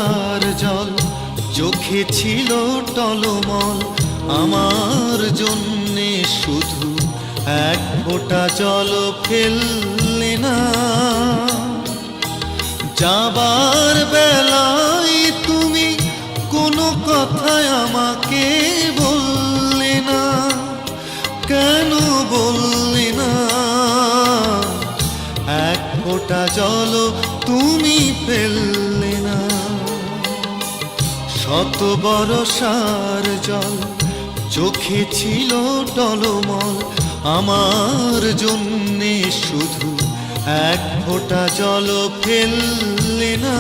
বরষার জল চোখে ছিল টলমল, আমার জন্যে শুধু এক ফোঁটা জল ফেললে না। যাবার বেলায় তুমি কোনো কথায় আমাকে বললে না, কেন বললে না? এক ফোঁটা জল তুমি ফেললে না। শত বরষার জল চোখে ছিল টলমল, আমার জন্যে শুধু এক ফোঁটা জল ফেললে না।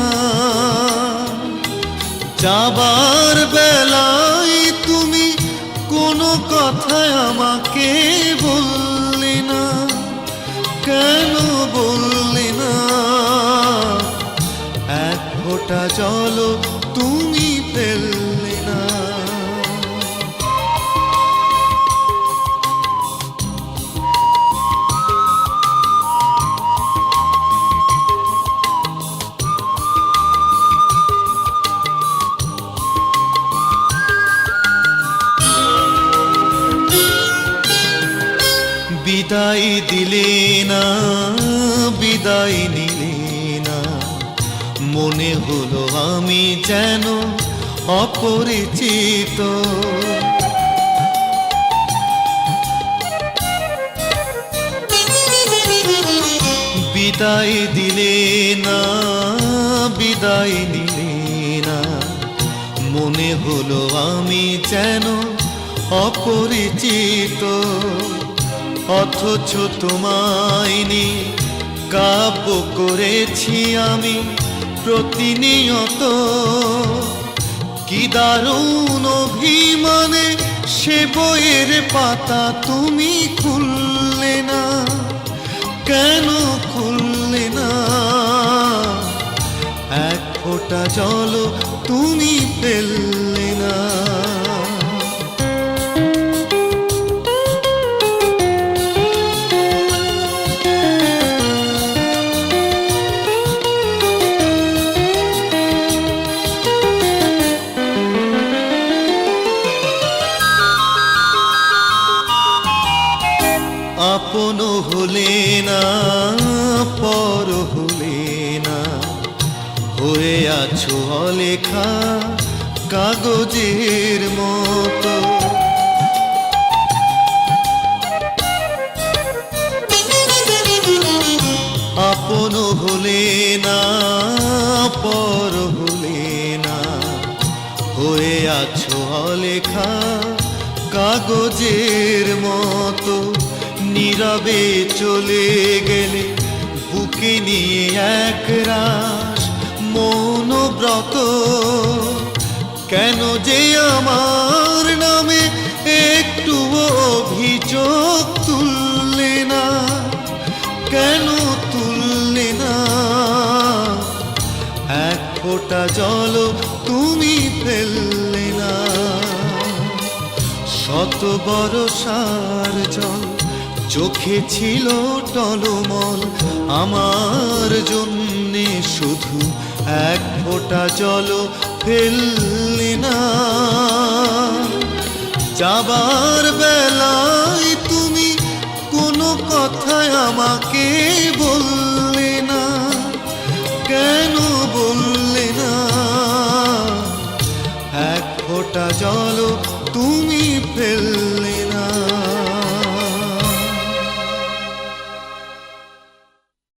যাবার বেলায় তুমি কোনো কথায় আমাকে বললে না, কেন বললে না? এক ফোঁটা জল তুমি ফেললে না। বিদায় দিলে না, বিদায় নিলে না, মনে হলো আমি যেন অপরিচিত। বিদায় দিলে না, বিদায় নিলে না, মনে হলো আমি যেন অপরিচিত। অথচ তোমায় নিয়ে কাব্য করেছি আমি প্রতিনিয়ত। কি দারুণ অভিমানে সে বইয়ের পাতা তুমি খুললে না, কেন খুললে না? এক ফোঁটা জল তুমি ফেললে না। আপন হলে না, পর হলে না, হয়ে আছো অলেখা কাগজের মতো। আপন হলে না, পর হলে না, হয়ে আছো অলেখা কাগজের মতো। নীরবে চলে গেলে বুকে নিয়ে এক রাশ মৌনব্রত। কেন যে আমার নামে একটু অভিযোগ তুললে না, কেন তুললে না? এক ফোঁটা জল তুমি ফেললে না। শত বরষার জল চোখে ছিল টলমল, আমার জন্যে শুধু এক ফোঁটা জল ফেললে না। যাবার বেলায় তুমি কোনো কথায় আমাকে বললে না, কেন বললে না? এক ফোঁটা জল তুমি ফেললে